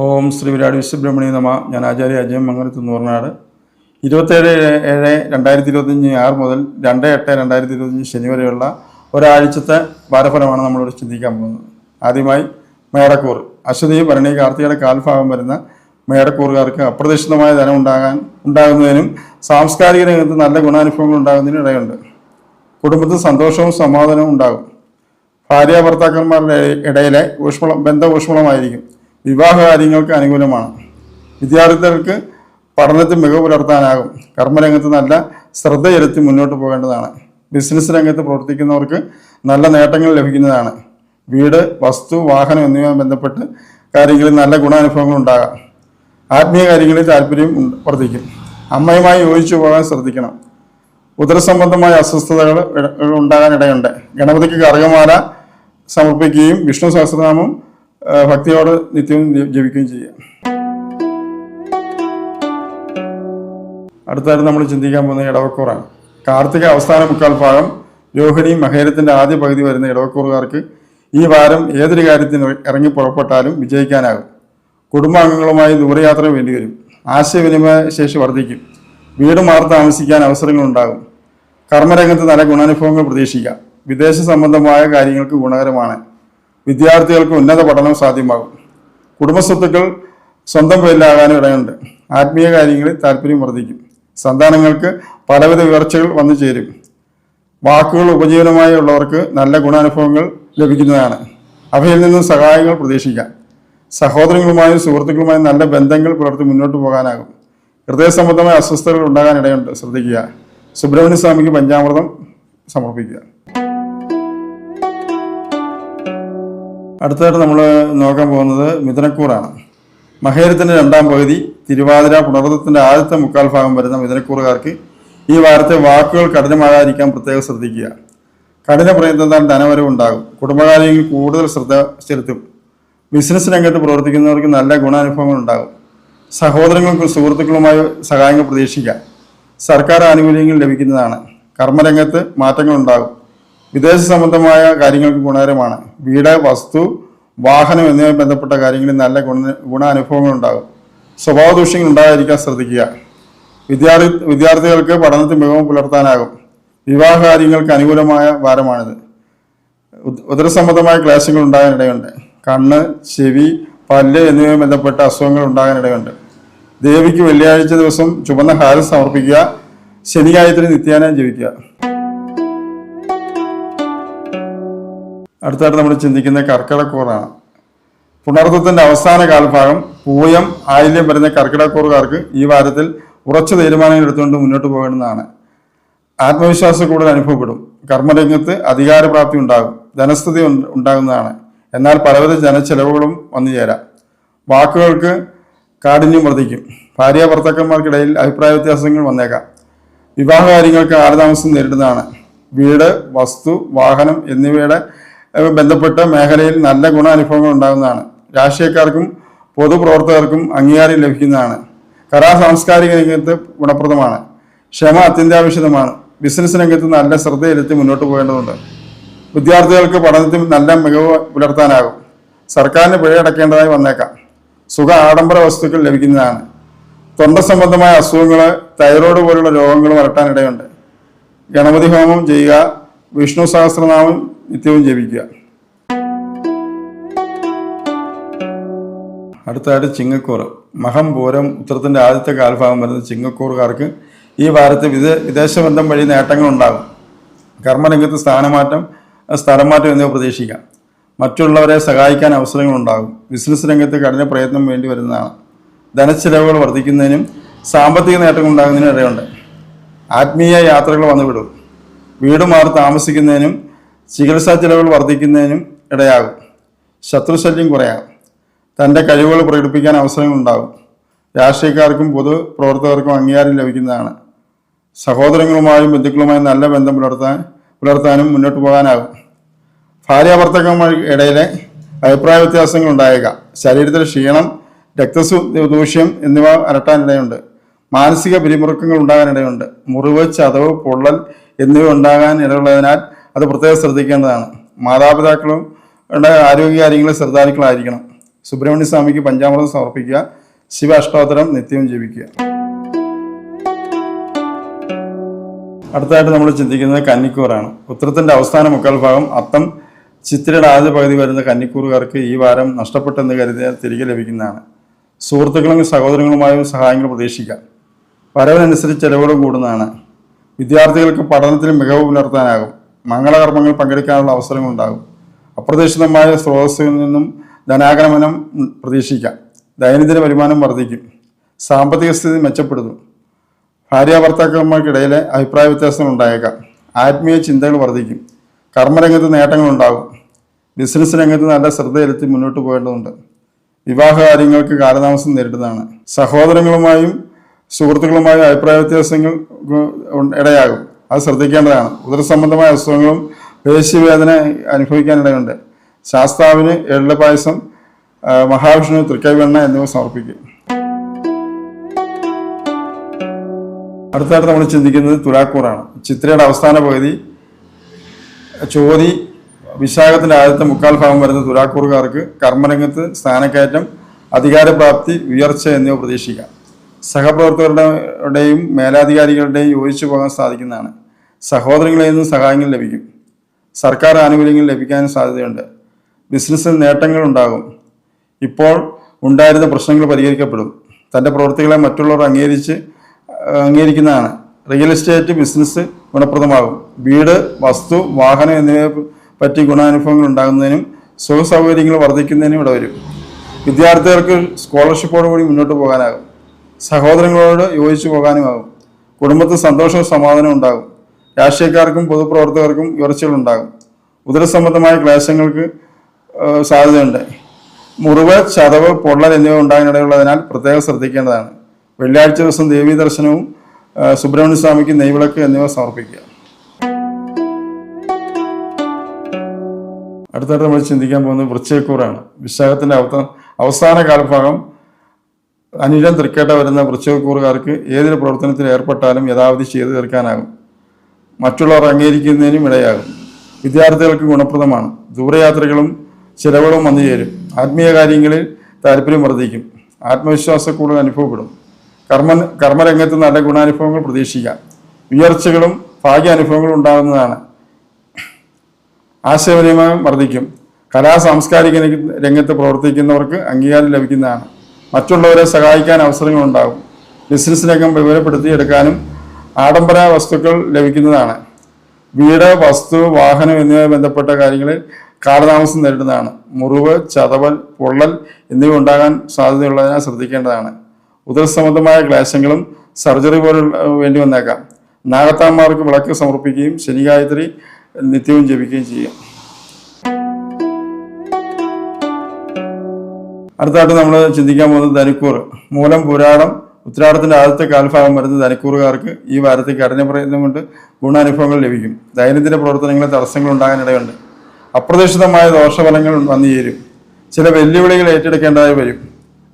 ഓം ശ്രീ വിരാട് വിശ്വബ്രഹ്മണി നമ. ഞാൻ ആചാര്യ അജയൻ മംഗലത്ത് നൂറിനാട്. 27/7/2025 ഞായർ മുതൽ 2/8/2025 ശനി വരെയുള്ള ഒരാഴ്ചത്തെ വാരഫലമാണ് നമ്മളിവിടെ ചിന്തിക്കാൻ പോകുന്നത്. ആദ്യമായി മേടക്കൂർ, അശ്വതി ഭരണി കാർത്തികയുടെ കാൽഭാഗം വരുന്ന മേടക്കൂറുകാർക്ക് അപ്രതീക്ഷിതമായ ധനം ഉണ്ടാകുന്നതിനും സാംസ്കാരിക രംഗത്ത് നല്ല ഗുണാനുഭവങ്ങൾ ഉണ്ടാകുന്നതിനും ഇടയുണ്ട്. കുടുംബത്തിൽ സന്തോഷവും സമാധാനവും ഉണ്ടാകും. ഭാര്യ ഭർത്താക്കന്മാരുടെ ഇടയിലെ ബന്ധം ഊഷ്മളമായിരിക്കും. വിവാഹ കാര്യങ്ങൾക്ക് അനുകൂലമാണ്. വിദ്യാർത്ഥികൾക്ക് പഠനത്തിൽ മികവ് പുലർത്താനാകും. കർമ്മരംഗത്ത് നല്ല ശ്രദ്ധ ചെലുത്തി മുന്നോട്ട് പോകേണ്ടതാണ്. ബിസിനസ് രംഗത്ത് പ്രവർത്തിക്കുന്നവർക്ക് നല്ല നേട്ടങ്ങൾ ലഭിക്കുന്നതാണ്. വീട്, വസ്തു, വാഹനം എന്നിവയുമായി ബന്ധപ്പെട്ട് കാര്യങ്ങളിൽ നല്ല ഗുണാനുഭവങ്ങൾ ഉണ്ടാകാം. ആത്മീയ കാര്യങ്ങളിൽ താല്പര്യം വർദ്ധിക്കും. അമ്മയുമായി യോജിച്ചു പോകാൻ ശ്രദ്ധിക്കണം. ഉദരസംബന്ധമായ അസ്വസ്ഥതകൾ ഉണ്ടാകാൻ ഇടയുണ്ട്. ഗണപതിക്ക് കറുകമാല സമർപ്പിക്കുകയും വിഷ്ണു സഹസ്രനാമം ഭക്തിയോട് നിത്യവും ജപിക്കുകയും ചെയ്യാം. അടുത്തായിട്ട് നമ്മൾ ചിന്തിക്കാൻ പോകുന്ന ഇടവക്കൂറാണ്. കാർത്തിക അവസാന മുക്കാൽ ഭാഗം, രോഹിണി മഹേരത്തിന്റെ ആദ്യ പകുതി വരുന്ന ഇടവക്കൂറുകാർക്ക് ഈ വാരം ഏതൊരു കാര്യത്തിന് ഇറങ്ങി പുറപ്പെട്ടാലും വിജയിക്കാനാകും. കുടുംബാംഗങ്ങളുമായി ദൂരയാത്ര വേണ്ടിവരും. ആശയവിനിമയ ശേഷി വർദ്ധിക്കും. വീട് മാറി താമസിക്കാൻ അവസരങ്ങളുണ്ടാകും. കർമ്മരംഗത്ത് നല്ല ഗുണാനുഭവങ്ങൾ പ്രതീക്ഷിക്കാം. വിദേശ സംബന്ധമായ കാര്യങ്ങൾക്ക് ഗുണകരമാണ്. വിദ്യാർത്ഥികൾക്ക് ഉന്നത പഠനം സാധ്യമാകും. കുടുംബസ്വത്തുക്കൾ സ്വന്തം പേരിലാകാനും ഇടയുണ്ട്. ആത്മീയ കാര്യങ്ങളിൽ താല്പര്യം വർദ്ധിക്കും. സന്താനങ്ങൾക്ക് പലവിധ ഉയർച്ചകൾ വന്നു ചേരും. വാക്കുകൾ ഉപജീവനമായി ഉള്ളവർക്ക് നല്ല ഗുണാനുഭവങ്ങൾ ലഭിക്കുന്നതാണ്. അവയിൽ നിന്നും സഹായങ്ങൾ പ്രതീക്ഷിക്കാം. സഹോദരങ്ങളുമായും സുഹൃത്തുക്കളുമായും നല്ല ബന്ധങ്ങൾ പുലർത്തി മുന്നോട്ട് പോകാനാകും. ഹൃദയ സംബന്ധമായ അസ്വസ്ഥതകൾ ഉണ്ടാകാൻ ഇടയുണ്ട്, ശ്രദ്ധിക്കുക. സുബ്രഹ്മണ്യ സ്വാമിക്ക് പഞ്ചാമൃതം സമർപ്പിക്കുക. അടുത്തായിട്ട് നമ്മൾ നോക്കാൻ പോകുന്നത് മിഥുനക്കൂറാണ്. മഹേരത്തിൻ്റെ രണ്ടാം പകുതി, തിരുവാതിര, പുണർത്തത്തിൻ്റെ ആദ്യത്തെ മുക്കാൽ ഭാഗം വരുന്ന മിഥുനക്കൂറുകാർക്ക് ഈ വാരത്തെ വാക്കുകൾ കഠിനമാകാതിരിക്കാൻ പ്രത്യേകം ശ്രദ്ധിക്കുക. കഠിന പ്രയത്നത്താൽ ധനവരവ് ഉണ്ടാകും. കുടുംബകാര്യങ്ങളിൽ കൂടുതൽ ശ്രദ്ധ ചെലുത്തും. ബിസിനസ് രംഗത്ത് പ്രവർത്തിക്കുന്നവർക്ക് നല്ല ഗുണാനുഭവങ്ങൾ ഉണ്ടാകും. സഹോദരങ്ങൾക്കും സുഹൃത്തുക്കളുമായി സഹായങ്ങൾ പ്രതീക്ഷിക്കാം. സർക്കാർ ആനുകൂല്യങ്ങൾ ലഭിക്കുന്നതാണ്. കർമ്മരംഗത്ത് മാറ്റങ്ങൾ ഉണ്ടാകും. വിദേശ സംബന്ധമായ കാര്യങ്ങൾക്ക് ഗുണകരമാണ്. വീട്, വസ്തു, വാഹനം എന്നിവയുമായി ബന്ധപ്പെട്ട കാര്യങ്ങളിൽ നല്ല ഗുണാനുഭവങ്ങൾ ഉണ്ടാകും. സ്വഭാവ ദൂഷ്യങ്ങൾ ഉണ്ടാകാതിരിക്കാൻ ശ്രദ്ധിക്കുക. വിദ്യാർത്ഥികൾക്ക് പഠനത്തിൽ മികവ് പുലർത്താനാകും. വിവാഹ കാര്യങ്ങൾക്ക് അനുകൂലമായ വാരമാണിത്. ഉദരസംബന്ധമായ ക്ലേശങ്ങൾ ഉണ്ടാകാനിടയുണ്ട്. കണ്ണ്, ചെവി, പല്ല് എന്നിവയുമായി ബന്ധപ്പെട്ട അസുഖങ്ങൾ ഉണ്ടാകാനിടയുണ്ട്. ദേവിക്ക് വെള്ളിയാഴ്ച ദിവസം ചുവന്ന ഹാരം സമർപ്പിക്കുക. ശനിയായത്തിന് നിത്യാനം ജപിക്കുക. അടുത്തായിട്ട് നമ്മൾ ചിന്തിക്കുന്ന കർക്കിടക്കൂറാണ്. പുണർത്തത്തിന്റെ അവസാന കാൽഭാഗം, പൂയം, ആയില്യം വരുന്ന കർക്കിടക്കൂറുകാർക്ക് ഈ വാരത്തിൽ ഉറച്ച തീരുമാനങ്ങൾ എടുത്തുകൊണ്ട് മുന്നോട്ട് പോകേണ്ടതാണ്. ആത്മവിശ്വാസം കൂടുതൽ അനുഭവപ്പെടും. കർമ്മരംഗത്ത് അധികാരപ്രാപ്തി ഉണ്ടാകും. ധനസ്ഥിതി ഉണ്ടാകുന്നതാണ്. എന്നാൽ പലവിധ ജനച്ചെലവുകളും വന്നു ചേരാം. വാക്കുകൾക്ക് കാഠിന്യം വർദ്ധിക്കും. ഭാര്യ ഭർത്താക്കന്മാർക്കിടയിൽ അഭിപ്രായ വ്യത്യാസങ്ങൾ വന്നേക്കാം. വിവാഹ കാര്യങ്ങൾക്ക് കാലതാമസം നേരിടുന്നതാണ്. വീട്, വസ്തു, വാഹനം എന്നിവയുടെ ബന്ധപ്പെട്ട മേഖലയിൽ നല്ല ഗുണാനുഭവങ്ങൾ ഉണ്ടാകുന്നതാണ്. രാഷ്ട്രീയക്കാർക്കും പൊതുപ്രവർത്തകർക്കും അംഗീകാരം ലഭിക്കുന്നതാണ്. കലാ സാംസ്കാരിക രംഗത്ത് ഗുണപ്രദമാണ്. ക്ഷമ അത്യന്താപേക്ഷിതമാണ്. ബിസിനസ് രംഗത്ത് നല്ല ശ്രദ്ധ ചെലുത്തി മുന്നോട്ട് പോകേണ്ടതുണ്ട്. വിദ്യാർത്ഥികൾക്ക് പഠനത്തിൽ നല്ല മികവ് പുലർത്താനാകും. സർക്കാരിന് പിഴ അടയ്ക്കേണ്ടതായി വന്നേക്കാം. സുഖ ആഡംബര വസ്തുക്കൾ ലഭിക്കുന്നതാണ്. തൊണ്ട സംബന്ധമായ അസുഖങ്ങൾ, തൈറോയ്ഡ് പോലുള്ള രോഗങ്ങളും വരട്ടാനിടയുണ്ട്. ഗണപതി ഹോമം ചെയ്യുക. വിഷ്ണു സഹസ്രനാമം നിത്യവും ജപിക്കുക. അടുത്തായിട്ട് ചിങ്ങക്കൂറ്. മഹം, പൂരം, ഉത്തരത്തിൻ്റെ ആദ്യത്തെ കാൽഭാഗം വരുന്ന ചിങ്ങക്കൂറുകാർക്ക് ഈ വാരത്തെ വിദേശ ബന്ധം വഴി നേട്ടങ്ങൾ ഉണ്ടാകും. കർമ്മരംഗത്ത് സ്ഥലം മാറ്റം എന്നിവ പ്രതീക്ഷിക്കാം. മറ്റുള്ളവരെ സഹായിക്കാൻ അവസരങ്ങളുണ്ടാകും. ബിസിനസ് രംഗത്ത് കഠിന പ്രയത്നം വേണ്ടി വരുന്നതാണ്. ധനച്ചിലവുകൾ വർദ്ധിക്കുന്നതിനും സാമ്പത്തിക നേട്ടങ്ങൾ ഉണ്ടാകുന്നതിനും ഇടയുണ്ട്. ആത്മീയ യാത്രകൾ വന്നുവിടും. വീട് മാറി താമസിക്കുന്നതിനും ചികിത്സാ ചിലവുകൾ വർദ്ധിക്കുന്നതിനും ഇടയാകും. ശത്രുശല്യം കുറയാം. തൻ്റെ കഴിവുകൾ പ്രകടിപ്പിക്കാൻ അവസരങ്ങളുണ്ടാകും. രാഷ്ട്രീയക്കാർക്കും പൊതു പ്രവർത്തകർക്കും അംഗീകാരം ലഭിക്കുന്നതാണ്. സഹോദരങ്ങളുമായും ബന്ധുക്കളുമായും നല്ല ബന്ധം പുലർത്താനും മുന്നോട്ട് പോകാനാകും. ഭാര്യ ഭർത്താക്കന്മാർ ഇടയിലെ അഭിപ്രായ വ്യത്യാസങ്ങൾ ഉണ്ടായേക്കാം. ശരീരത്തിൽ ക്ഷീണം, രക്തദൂഷ്യം എന്നിവ അലട്ടാനിടയുണ്ട്. മാനസിക പിരിമുറുക്കങ്ങൾ ഉണ്ടാകാനിടയുണ്ട്. മുറിവ്, ചതവ്, പൊള്ളൽ എന്നിവ ഉണ്ടാകാൻ ഇടയുള്ളതിനാൽ അത് പ്രത്യേകം ശ്രദ്ധിക്കേണ്ടതാണ്. മാതാപിതാക്കളും ആരോഗ്യ കാര്യങ്ങളിൽ ശ്രദ്ധാലുക്കളായിരിക്കണം. സുബ്രഹ്മണ്യ സ്വാമിക്ക് പഞ്ചാമൃതം സമർപ്പിക്കുക. ശിവ അഷ്ടോത്തരം നിത്യവും ജപിക്കുക. അടുത്തതായിട്ട് നമ്മൾ ചിന്തിക്കുന്നത് കന്നിക്കൂറാണ്. ഉത്തരത്തിൻ്റെ അവസാന മുക്കാൽ ഭാഗം അത്തം ചിത്തിരയുടെ ആദ്യ പകുതി വരുന്ന കന്നിക്കൂറുകാർക്ക് ഈ വാരം നഷ്ടപ്പെട്ടെന്ന് കരുതിയാൽ തിരികെ ലഭിക്കുന്നതാണ്. സുഹൃത്തുക്കളും സഹോദരങ്ങളുമായും സഹായങ്ങൾ പ്രതീക്ഷിക്കാം. വരവിനനുസരിച്ച് ചെലവുകൾ കൂടുന്നതാണ്. വിദ്യാർത്ഥികൾക്ക് പഠനത്തിൽ മികവ് പുലർത്താനാകും. മംഗളകർമ്മങ്ങൾ പങ്കെടുക്കാനുള്ള അവസരങ്ങളുണ്ടാകും. അപ്രതീക്ഷിതമായ സ്രോതസ്സിൽ നിന്നും ധനാഗമനം പ്രതീക്ഷിക്കാം. ദൈനംദിന വരുമാനം വർദ്ധിക്കും. സാമ്പത്തിക സ്ഥിതി മെച്ചപ്പെടുന്നു. ഭാര്യാഭർത്താക്കന്മാർക്കിടയിലെ അഭിപ്രായ വ്യത്യാസങ്ങൾ ഉണ്ടായേക്കാം. ആത്മീയ ചിന്തകൾ വർദ്ധിക്കും. കർമ്മരംഗത്ത് നേട്ടങ്ങളുണ്ടാകും. ബിസിനസ് രംഗത്ത് നല്ല ശ്രദ്ധ ചെലുത്തി മുന്നോട്ട് പോകേണ്ടതുണ്ട്. വിവാഹ കാര്യങ്ങൾക്ക് കാലതാമസം നേരിടുന്നതാണ്. സഹോദരങ്ങളുമായും സുഹൃത്തുക്കളുമായും അഭിപ്രായ വ്യത്യാസങ്ങൾ ഇടയാകും. അത് ശ്രദ്ധിക്കേണ്ടതാണ്. ഉദരസംബന്ധമായ അസുഖങ്ങളും പേശിവേദന അനുഭവിക്കാനിടയുണ്ട്. ശാസ്താവിന് എള്ളപായസം, മഹാവിഷ്ണു തൃക്കൈവെണ്ണ എന്നിവ സമർപ്പിക്കും. അടുത്തായിട്ട് നമ്മൾ ചിന്തിക്കുന്നത് തുലാക്കൂറാണ്. ചിത്രയുടെ അവസാന പകുതി ചോതി വിശാഖത്തിൻ്റെ ആദ്യത്തെ മുക്കാൽ ഭാഗം വരുന്ന തുലാക്കൂറുകാർക്ക് കർമ്മരംഗത്ത് സ്ഥാനക്കയറ്റം, അധികാരപ്രാപ്തി, ഉയർച്ച എന്നിവ പ്രതീക്ഷിക്കാം. സഹപ്രവർത്തകരുടെയും മേലധികാരികളുടെയും യോജിച്ചു പോകാൻ സാധിക്കുന്നതാണ്. സഹോദരങ്ങളിൽ നിന്നും സഹായങ്ങൾ ലഭിക്കും. സർക്കാർ ആനുകൂല്യങ്ങൾ ലഭിക്കാനും സാധ്യതയുണ്ട്. ബിസിനസ്സിൽ നേട്ടങ്ങൾ ഉണ്ടാകും. ഇപ്പോൾ ഉണ്ടായിരുന്ന പ്രശ്നങ്ങൾ പരിഹരിക്കപ്പെടും. തൻ്റെ പ്രവൃത്തികളെ മറ്റുള്ളവർ അംഗീകരിക്കുന്നതാണ്. റിയൽ എസ്റ്റേറ്റ് ബിസിനസ് ഗുണപ്രദമാകും. വീട്, വസ്തു, വാഹനം എന്നിവയെ പറ്റി ഗുണാനുഭവങ്ങൾ ഉണ്ടാകുന്നതിനും സുഖസൗകര്യങ്ങൾ വർദ്ധിക്കുന്നതിനും ഇടവരും. വിദ്യാർത്ഥികൾക്ക് സ്കോളർഷിപ്പോടുകൂടി മുന്നോട്ട് പോകാനാകും. സഹോദരങ്ങളോട് യോജിച്ചു പോകാനുമാകും. കുടുംബത്തിൽ സന്തോഷവും സമാധാനവും ഉണ്ടാകും. രാഷ്ട്രീയക്കാർക്കും പൊതുപ്രവർത്തകർക്കും ഉയർച്ചകളുണ്ടാകും. ഉദരസംബന്ധമായ ക്ലേശങ്ങൾക്ക് സാധ്യതയുണ്ട്. മുറിവ്, ചതവ്, പൊള്ളൽ എന്നിവ ഉണ്ടാകാനിടയുള്ളതിനാൽ പ്രത്യേകം ശ്രദ്ധിക്കേണ്ടതാണ്. വെള്ളിയാഴ്ച ദിവസം ദേവീ ദർശനവും സുബ്രഹ്മണ്യ സ്വാമിക്ക് നെയ്വിളക്ക് എന്നിവ സമർപ്പിക്കുക. അടുത്തായിട്ട് നമ്മൾ ചിന്തിക്കാൻ പോകുന്നത് വൃശ്ചികക്കൂറാണ്. വിശാഖത്തിൻ്റെ അവസാന കാലഭാഗം അനിഴം തൃക്കേട്ട വരുന്ന വൃശ്ചികക്കൂറുകാർക്ക് ഏതൊരു പ്രവർത്തനത്തിൽ ഏർപ്പെട്ടാലും യഥാവധി ചെയ്തു തീർക്കാനാകും. മറ്റുള്ളവർ അംഗീകരിക്കുന്നതിനും ഇടയാകും. വിദ്യാർത്ഥികൾക്ക് ഗുണപ്രദമാണ്. ദൂരയാത്രകളും ചിലവുകളും വന്നു ചേരും. ആത്മീയ കാര്യങ്ങളിൽ താല്പര്യം വർദ്ധിക്കും. ആത്മവിശ്വാസക്കൂടുതൽ അനുഭവപ്പെടും. കർമ്മരംഗത്ത് നല്ല ഗുണാനുഭവങ്ങൾ പ്രതീക്ഷിക്കാം. ഉയർച്ചകളും ഭാഗ്യാനുഭവങ്ങളും ഉണ്ടാകുന്നതാണ്. ആശയവിനിമയം വർദ്ധിക്കും. സാംസ്കാരിക രംഗത്ത് പ്രവർത്തിക്കുന്നവർക്ക് അംഗീകാരം ലഭിക്കുന്നതാണ്. മറ്റുള്ളവരെ സഹായിക്കാൻ അവസരങ്ങളുണ്ടാകും. ബിസിനസ് രംഗം വിവരപ്പെടുത്തിയെടുക്കാനും ആഡംബര വസ്തുക്കൾ ലഭിക്കുന്നതാണ്. വീട്, വസ്തു, വാഹനം എന്നിവയുമായി ബന്ധപ്പെട്ട കാര്യങ്ങളിൽ കാലതാമസം നേരിടുന്നതാണ്. മുറിവ്, ചതവൽ, പൊള്ളൽ എന്നിവ ഉണ്ടാകാൻ സാധ്യതയുള്ളതിനാൽ ശ്രദ്ധിക്കേണ്ടതാണ്. ഉദരസംബന്ധമായ ക്ലേശങ്ങളും സർജറി പോലുള്ള വേണ്ടി വന്നേക്കാം. നാഗത്താന്മാർക്ക് വിളക്ക് സമർപ്പിക്കുകയും ശനിഗായത്രി നിത്യവും ജപിക്കുകയും ചെയ്യും. അടുത്തായിട്ട് നമ്മൾ ചിന്തിക്കാൻ പോകുന്നത് ധനുക്കൂറ്. മൂലം, പുരാടം, ഉത്രാടത്തിൻ്റെ ആദ്യത്തെ കാൽഭാഗം വരുന്ന ധനുക്കൂറുകാർക്ക് ഈ വാരത്തിൽ കഠിന പ്രയത്നം കൊണ്ട് ഗുണാനുഭവങ്ങൾ ലഭിക്കും. ദൈനംദിന പ്രവർത്തനങ്ങളിൽ തടസ്സങ്ങൾ ഉണ്ടാകാനിടയുണ്ട്. അപ്രതീക്ഷിതമായ ദോഷഫലങ്ങൾ വന്നു ചേരും. ചില വെല്ലുവിളികൾ ഏറ്റെടുക്കേണ്ടതായി വരും.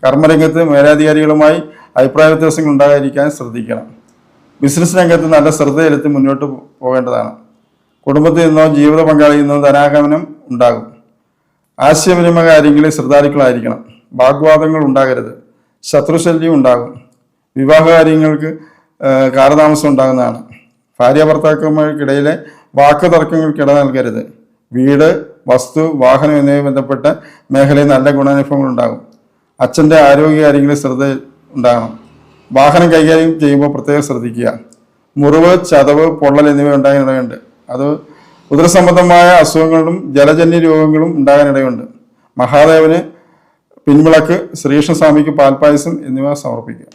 കർമ്മരംഗത്ത് മേലധികാരികളുമായി അഭിപ്രായ വ്യത്യാസങ്ങൾ ഉണ്ടാകാതിരിക്കാൻ ശ്രദ്ധിക്കണം. ബിസിനസ് രംഗത്ത് നല്ല ശ്രദ്ധ ചെലുത്തി മുന്നോട്ട് പോകേണ്ടതാണ്. കുടുംബത്തിൽ നിന്നോ ജീവിത പങ്കാളിയിൽ നിന്നോ ധനാഗമനം ഉണ്ടാകും. ആശയവിനിമയ കാര്യങ്ങളിൽ ശ്രദ്ധാലുക്കളായിരിക്കണം. വാഗ്വാദങ്ങൾ ഉണ്ടാകരുത്. ശത്രുശല്യം ഉണ്ടാകും. വിവാഹ കാര്യങ്ങൾക്ക് കാലതാമസം ഉണ്ടാകുന്നതാണ്. ഭാര്യാഭർത്താക്കന്മാർക്കിടയിലെ വാക്ക് തർക്കങ്ങൾക്ക് ഇട നൽകരുത്. വീട്, വസ്തു, വാഹനം എന്നിവ ബന്ധപ്പെട്ട മേഖലയിൽ നല്ല ഗുണാനുഭവങ്ങൾ ഉണ്ടാകും. അച്ഛൻ്റെ ആരോഗ്യ കാര്യങ്ങളിൽ ശ്രദ്ധ ഉണ്ടാകണം. വാഹനം കൈകാര്യം ചെയ്യുമ്പോൾ പ്രത്യേകം ശ്രദ്ധിക്കുക. മുറിവ്, ചതവ്, പൊള്ളൽ എന്നിവ ഉണ്ടാകാനിടയുണ്ട്. അത് ഉദരസംബന്ധമായ അസുഖങ്ങളും ജലജന്യ രോഗങ്ങളും ഉണ്ടാകാനിടയുണ്ട്. മഹാദേവന് പിൻവിളക്ക്, ശ്രീകൃഷ്ണസ്വാമിക്ക് പാൽപ്പായസം എന്നിവ സമർപ്പിക്കുക.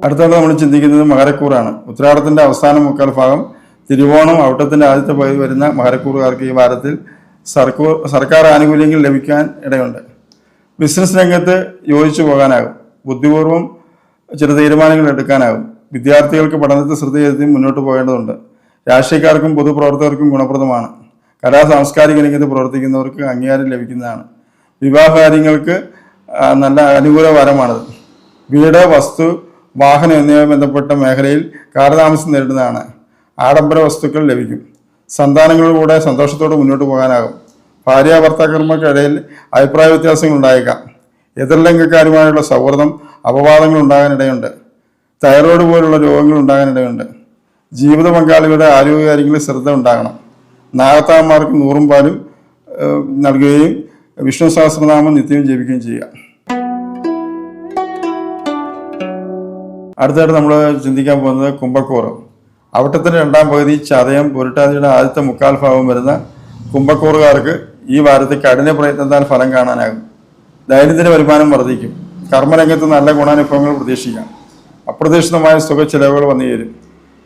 അടുത്തായിട്ട് നമ്മൾ ചിന്തിക്കുന്നത് മകരക്കൂറാണ്. ഉത്രാടത്തിൻ്റെ അവസാന മുക്കാൽ ഭാഗം തിരുവോണം, ഔട്ടത്തിൻ്റെ ആദ്യത്തെ പകുതി വരുന്ന മകരക്കൂറുകാർക്ക് ഈ വാരത്തിൽ സർക്കാർ ആനുകൂല്യങ്ങൾ ലഭിക്കാൻ ഇടയുണ്ട്. ബിസിനസ് രംഗത്ത് യോജിച്ചു പോകാനാകും. ബുദ്ധിപൂർവ്വം ചില തീരുമാനങ്ങൾ എടുക്കാനാകും. വിദ്യാർത്ഥികൾക്ക് പഠനത്തിൽ ശ്രദ്ധ ചെലുത്തി മുന്നോട്ട് പോകേണ്ടതുണ്ട്. രാഷ്ട്രീയക്കാർക്കും പൊതുപ്രവർത്തകർക്കും ഗുണപ്രദമാണ്. സാംസ്കാരിക രംഗത്ത് പ്രവർത്തിക്കുന്നവർക്ക് അംഗീകാരം ലഭിക്കുന്നതാണ്. വിവാഹ കാര്യങ്ങൾക്ക് നല്ല അനുകൂല വാരമാണിത്. വീട്, വസ്തു, വാഹനം എന്നിവയുമായി ബന്ധപ്പെട്ട മേഖലയിൽ കാലതാമസം നേരിടുന്നതാണ്. ആഡംബര വസ്തുക്കൾ ലഭിക്കും. സന്താനങ്ങളിലൂടെ സന്തോഷത്തോടെ മുന്നോട്ട് പോകാനാകും. ഭാര്യ ഭർത്താക്കന്മാർക്കിടയിൽ അഭിപ്രായ വ്യത്യാസങ്ങൾ ഉണ്ടായേക്കാം. എതിർലിംഗക്കാരുമായുള്ള സൗഹൃദം അപവാദങ്ങൾ ഉണ്ടാകാനിടയുണ്ട്. തൈറോയ്ഡ് പോലുള്ള രോഗങ്ങൾ ഉണ്ടാകാനിടയുണ്ട്. ജീവിത പങ്കാളികളുടെ ആരോഗ്യകാര്യങ്ങളിൽ ശ്രദ്ധ ഉണ്ടാകണം. നാഗത്താന്മാർക്ക് 100 പാലും നൽകുകയും വിഷ്ണു സഹസ്രനാമം നിത്യവും ജപിക്കുകയും ചെയ്യുക. അടുത്തായിട്ട് നമ്മൾ ചിന്തിക്കാൻ പോകുന്നത് കുംഭക്കൂറ്. അവിട്ടത്തിൻ്റെ 2ാം പകുതി, ചതയം, പുരട്ടാതിയുടെ ആദ്യത്തെ 1/4 ഭാഗം വരുന്ന കുംഭക്കൂറുകാർക്ക് ഈ വാരത്തിൽ കഠിന പ്രയത്നത്താൽ ഫലം കാണാനാകും. ദൈനംദിന വരുമാനം വർദ്ധിക്കും. കർമ്മരംഗത്ത് നല്ല ഗുണാനുഭവങ്ങൾ പ്രതീക്ഷിക്കാം. അപ്രതീക്ഷിതമായ സുഖച്ചെലവുകൾ വന്നു ചേരും.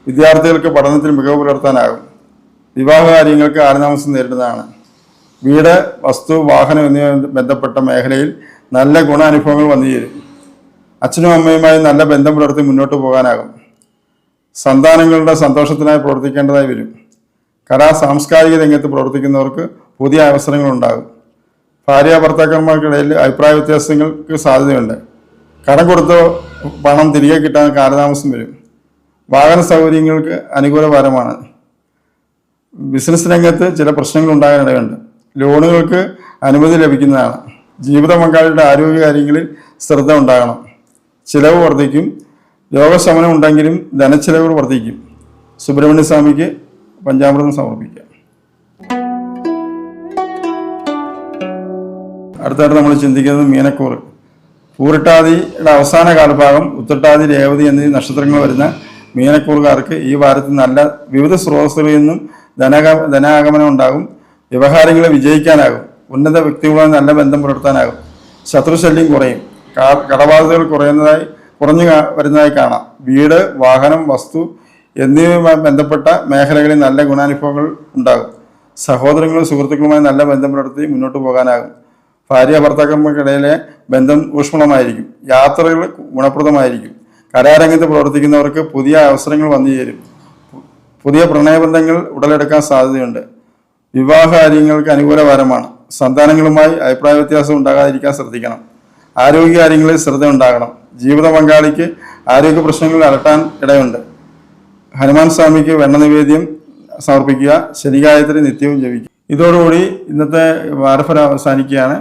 വിദ്യാർത്ഥികൾക്ക് പഠനത്തിൽ മികവ് പുലർത്താനാകും. വിവാഹ കാര്യങ്ങൾക്ക് കാലതാമസം നേരിടുന്നതാണ്. വീട്, വസ്തു, വാഹനം എന്നിവ ബന്ധപ്പെട്ട മേഖലയിൽ നല്ല ഗുണാനുഭവങ്ങൾ വന്നു ചേരും. അച്ഛനും അമ്മയുമായി നല്ല ബന്ധം പുലർത്തി മുന്നോട്ട് പോകാനാകും. സന്താനങ്ങളുടെ സന്തോഷത്തിനായി പ്രവർത്തിക്കേണ്ടതായി വരും. സാംസ്കാരിക രംഗത്ത് പ്രവർത്തിക്കുന്നവർക്ക് പുതിയ അവസരങ്ങൾ ഉണ്ടാകും. ഭാര്യ ഭർത്താക്കന്മാർക്കിടയിൽ അഭിപ്രായ വ്യത്യാസങ്ങൾക്ക് സാധ്യതയുണ്ട്. കടം കൊടുത്ത പണം തിരികെ കിട്ടാൻ കാലതാമസം വരും. വാഹന സൗകര്യങ്ങൾക്ക് അനുകൂല വാരമാണ്. ബിസിനസ് രംഗത്ത് ചില പ്രശ്നങ്ങൾ ഉണ്ടാകാനിടയുണ്ട്. ലോണുകൾക്ക് അനുമതി ലഭിക്കുന്നതാണ്. ജീവിത പങ്കാളിയുടെ ആരോഗ്യകാര്യങ്ങളിൽ ശ്രദ്ധ ഉണ്ടാകണം. ചിലവ് വർദ്ധിക്കും. രോഗശമനം ഉണ്ടെങ്കിലും ധനച്ചിലവുകൾ വർദ്ധിക്കും. സുബ്രഹ്മണ്യ സ്വാമിക്ക് പഞ്ചാമൃതം സമർപ്പിക്കുക. അടുത്തായിട്ട് നമ്മൾ ചിന്തിക്കുന്നത് മീനക്കൂറ്. പൂരിട്ടാതിയുടെ അവസാന കാലഭാഗം, ഉത്രട്ടാതി, രേവതി എന്നീ നക്ഷത്രങ്ങൾ വരുന്ന മീനക്കൂറുകാർക്ക് ഈ വാരത്തിൽ നല്ല വിവിധ സ്രോതസ്സുകളിൽ നിന്നും ധനാഗമനം ഉണ്ടാകും. വ്യവഹാരങ്ങളെ വിജയിക്കാനാകും. ഉന്നത വ്യക്തികളുമായി നല്ല ബന്ധം പുലർത്താനാകും. ശത്രുശല്യം കുറയും. കടബാധ്യതകൾ കുറഞ്ഞു വരുന്നതായി കാണാം. വീട്, വാഹനം, വസ്തു എന്നിവയുമായി ബന്ധപ്പെട്ട മേഖലകളിൽ നല്ല ഗുണാനുഭവങ്ങൾ ഉണ്ടാകും. സഹോദരങ്ങളും സുഹൃത്തുക്കളുമായി നല്ല ബന്ധം പുലർത്തി മുന്നോട്ട് പോകാനാകും. ഭാര്യ ഭർത്താക്കന്മാർക്കിടയിലെ ബന്ധം ഊഷ്മളമായിരിക്കും. യാത്രകൾ ഗുണപ്രദമായിരിക്കും. കലാരംഗത്ത് പ്രവർത്തിക്കുന്നവർക്ക് പുതിയ അവസരങ്ങൾ വന്നു ചേരും. പുതിയ പ്രണയബന്ധങ്ങൾ ഉടലെടുക്കാൻ സാധ്യതയുണ്ട്. വിവാഹ കാര്യങ്ങൾക്ക് അനുകൂല വാരമാണ്. സന്താനങ്ങളുമായി അഭിപ്രായ വ്യത്യാസം ഉണ്ടാകാതിരിക്കാൻ ശ്രദ്ധിക്കണം. ആരോഗ്യകാര്യങ്ങളിൽ ശ്രദ്ധ ഉണ്ടാകണം. ജീവിത പങ്കാളിക്ക് ആരോഗ്യ പ്രശ്നങ്ങൾ അലട്ടാൻ ഇടയുണ്ട്. ഹനുമാൻ സ്വാമിക്ക് വെണ്ണ നിവേദ്യം സമർപ്പിക്കുക. ശനിഗായത്രി നിത്യവും ജപിക്കുക. ഇതോടുകൂടി ഇന്നത്തെ വാരഫലം അവസാനിക്കുകയാണ്.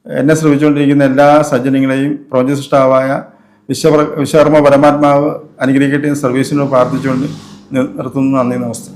എന്നെ ശ്രമിച്ചുകൊണ്ടിരിക്കുന്ന എല്ലാ സജ്ജനങ്ങളെയും പ്രപഞ്ചസൃഷ്ടാവായ വിശ്വകർമ്മ പരമാത്മാവ് അനുഗ്രഹിക്കട്ടെ സർവീസിനോട് പ്രാർത്ഥിച്ചുകൊണ്ട് നിർത്തുന്നു. നന്ദി, നമസ്തേ.